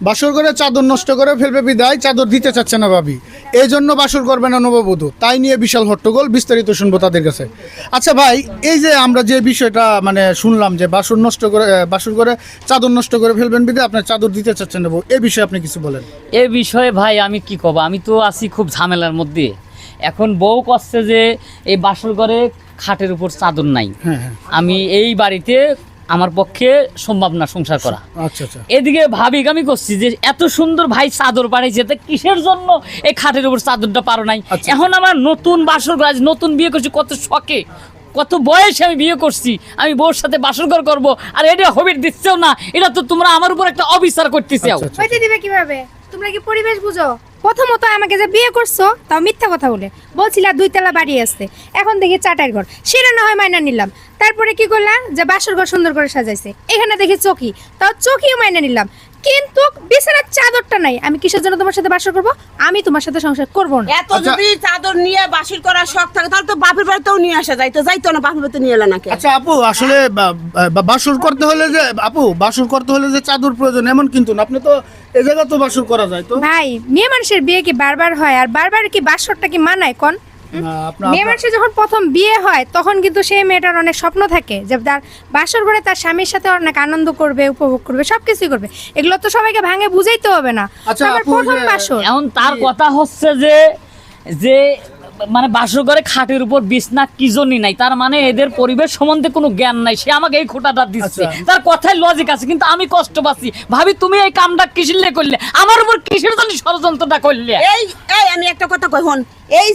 বাসর করে চাদর নষ্ট করে ফেলবে বিদায় চাদর দিতে চাচ্ছে না ভাবি, এই জন্য বাসর করবে না নববধূ, তাই নিয়ে বিশাল হট্টগোল। বিস্তারিত শুনবো তাদের কাছে। আচ্ছা ভাই, এই যে আমরা যে বিষয়টা মানে শুনলাম যে বাসর নষ্ট করে বাসর করে চাদর নষ্ট করে ফেলবেন বিদায় আপনার চাদর দিতে চাচ্ছেন না, এই বিষয়ে আপনি কিছু বলেন। এই বিষয়ে ভাই আমি কি কব, আমি তো আছি খুব ঝামেলার মধ্যে। এখন বউ করছে যে এই বাসর ঘরে খাটের উপর চাদর নাই, আমি এই বাড়িতে আমার পক্ষে সম্ভব না সংসার করা। আচ্ছা আচ্ছা। এদিকে ভাবি আমি করছি যে এত সুন্দর ভাই চাদর পাঠাইছে, তা কিসের জন্য এই খাটের উপর চাদরটা পারো নাই। এখন আমার নতুন বাসর ঘর, নতুন বিয়ে করছি, কত শখে কত বয়সে আমি বিয়ে করছি, আমি বউর সাথে বাসর ঘর করবো, আর এটা হবির দিচ্ছেও না। এটা তো তোমরা আমার উপর একটা অবিচার করতেছে। হইতে দিবে কিভাবে? তোমরা কি পরিবেশ বুঝো? প্রথমত আমাকে যে বিয়ে করছো তাও মিথ্যা কথা বলে বলছিলা 2 তলা বাড়ি আছে, এখন দেখি চাটার ঘর, সেটা না হয় মাইনা নিলাম। তারপরে কি করলা যে বাসর ঘর সুন্দর করে সাজাইছে, এখানে দেখি চকি, তাও চকিও মাইনা নিলাম, কিন্তু বিছানার চাদরটা নাই। আমি কিসের জন্য তোমার সাথে বাসর করব? আমি তোমার সাথে সংসার করব না। এত যদি চাদর নিয়ে বাসর করার শখ থাকে তাহলে তো বাপের বাড়িতেও নিয়ে আসা যাইতো না, বাপের বাড়িতে নিয়ে এলো নাকি? আচ্ছা আপু, আসলে বাসর করতে হলে যে বাসর করতে হলে যে চাদর প্রয়োজন এমন কিন্তু না, আপনি তো এই জায়গা তো বাসর করা যায় তো। ভাই, মেয়ে মানুষের বিয়ে কি বারবার হয়? আর বারবার কি বাসরটা কি মানায় কোন? মেয়ে মানুষের যখন প্রথম বিয়ে হয় তখন কিন্তু সেই মেয়েটার অনেক স্বপ্ন থাকে যে তার বাসর ঘরে তার স্বামীর সাথে অনেক আনন্দ করবে, উপভোগ করবে, সবকিছুই করবে। এগুলো তো সবাইকে ভাঙে বুঝাইতে হবে না। আচ্ছা আপু, প্রথম বাসর এখন তার কথা হচ্ছে যে মানে বাসর ঘরে খাটের উপর বিছনা কি জন্যই নাই, তার মানে এদের পরিবেশ সম্বন্ধে কোনো জ্ঞান নাই। সে আমাকে এই খোঁটাটা দিচ্ছে, তার কথায় লজিক আছে, কিন্তু আমি কষ্ট পাচ্ছি। ভাবি তুমি এই কামটা কিসের লে করলে, আমার উপর কিসের জন্য ষড়যন্ত্রটা করলে? এই আমি একটা কথা কই হন, এই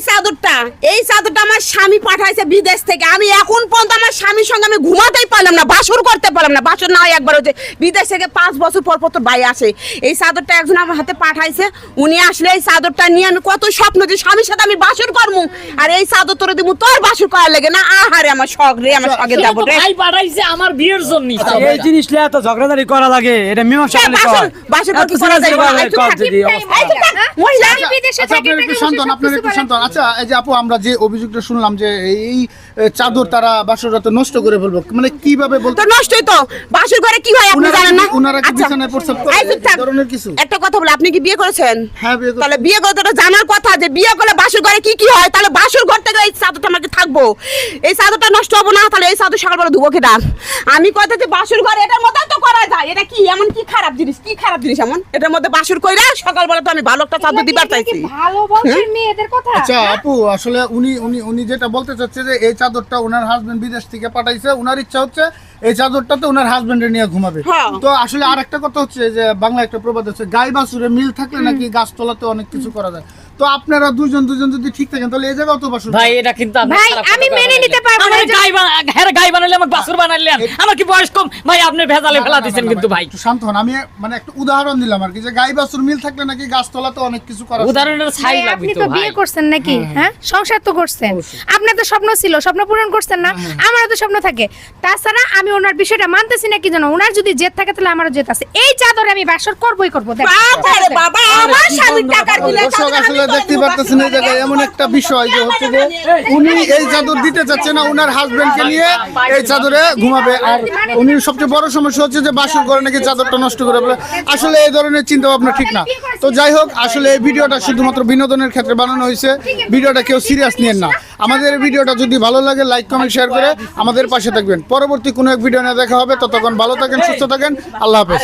চাদরটা আমার স্বামী পাঠাইছে বিদেশ থেকে। আমি এখন পর্যন্ত আমার স্বামীর সঙ্গে আমি ঘুমাতেই পারলাম না, বাসর করতে পারলাম না। বাসর না হয় একবার হচ্ছে বিদেশ থেকে 5 বছর পর পর তো ভাই আসে। এই চাদরটা একজন আমার হাতে পাঠাইছে, উনি আসলে এই চাদরটা নিয়ে আমি কত স্বপ্ন যে স্বামীর সাথে আমি বাসর করবো, আর এই চাদর তোরে দিব তোর বাসর করার লাগে না। আহারে আমার শখ রে, আমার শখের দাবো রে। ভাই পাঠাইছে আমার বিয়ের জন্য। এই জিনিসটা এত ঝগড়াঝাড়ি করা লাগে, এটা মীমাংসা করলে কর। বাসর করতে করা যায় মহিলা বিদেশে আচ্ছা থাকে, আপনারা একটু শান্ত হন, আপনারা একটু শান্ত হন। আচ্ছা এই যে আপু, আমরা যে অভিযোগটা শুনলাম যে এই চাদর তারা বাসর রাতে নষ্ট করে ফেলবো, মানে কিভাবে বলতে? তো নষ্টই তো, বাসর ঘরে কি হয় আপনি জানেন না? ওনারা কি আচ্ছা, বিছানায় প্রস্রাব করে এই চুপ থাক। এই ধরনের কিছু? একটা কথা বলে, আপনি কি বিয়ে করেছেন? হ্যাঁ বিয়ে করছি। তাহলে বিয়ে করতে তো জানার কথা যে বিয়ে করলে বাসর ঘরে কি কি হয়। তাহলে বাসর ঘর থেকে এই চাদরটা আমাকে থাকবো, এই চাদরটা নষ্ট হবো না, তাহলে এই চাদর সকালবেলা ধুবো কি ডাল? আমি কথা যে বাসর ঘর এটার মধ্যে তো করা যায়, এটা কি এমন কি খারাপ জিনিস? কি খারাপ জিনিস এমন এটার মধ্যে বাসর কইরা সকালবেলা তো আমি ভালো একটা চাদর দিবার চাইছি। ভালো বলছেন মেয়েদের কথা। আচ্ছা আপু, আসলে উনি যেটা বলতে চাচ্ছে যে এই চাদরটা ওনার হাজবেন্ড বিদেশ থেকে পাঠাইছে, ওনার ইচ্ছা হচ্ছে এই চাদরটাতে ওনার হাজবেন্ডের নিয়ে ঘুমাবে। তো আসলে আর একটা কথা হচ্ছে যে বাংলা একটা প্রবাদ আছে, গাই বাছুরে মিল থাকলে নাকি গাছতলাতে অনেক কিছু করা যায়। তো আপনারা দুজন যদি ঠিক থাকেন তাহলে এই জায়গাও তো বাসর। ভাই এটা কিন্তু ভাই আমি মেনে নিতে পারবো না। গাই বানালে আমার বাসর বানাইলেন, আমার কি বয়স কম? ভাই আপনি ভেজালে ফেলা দিচ্ছেন কিন্তু ভাই। একটু শান্ত হন, আমি মানে একটা উদাহরণ দিলাম আর কি, যে গাই বাছুর মিল থাকলে নাকি গাছতলাতে অনেক কিছু করা যায়। উদাহরণের ছাই লাগবে আপনি তো তো ভাই। বিয়ে করছেন নাকি? হ্যাঁ, সংসার তো করছেন, আপনার তো স্বপ্ন ছিল, স্বপ্ন পূরণ করছেন না? আমারও তো স্বপ্ন থাকে। তাছাড়া আমি ওনার বিষয়টা মানতেছি না, কি জানো, ওনার যদি জেদ থাকে তাহলে আমারও জেদ আছে। এই চাদরে আমি বাসর করবই করব। বাবারে বাবা, আমার স্বামীর টাকার বিলে দর্শক আসলে দেখতে পারতেছেন এই জায়গায় এমন একটা বিষয় যে হচ্ছে যে উনি এই চাদর দিতে চাচ্ছে না, ওনার হাজবেন্ডকে নিয়ে এই চাদরে ঘুমাবে। আর উনি সবচেয়ে বড় সমস্যা হচ্ছে যে বাসর করে নাকি চাদরটা নষ্ট করে ফেলে। আসলে এই ধরনের চিন্তা ভাবনা ঠিক না। তো যাই হোক, আসলে এই ভিডিওটা শুধুমাত্র বিনোদনের ক্ষেত্রে বানানো হয়েছে, ভিডিওটা কেউ সিরিয়াস নিয়েন না। আমাদের এই ভিডিওটা যদি ভালো লাগে লাইক কমেন্ট শেয়ার করে আমাদের পাশে থাকবেন। পরবর্তী কোনো এক ভিডিও নিয়ে দেখা হবে, ততক্ষণ ভালো থাকেন, সুস্থ থাকেন, আল্লাহ হাফেজ।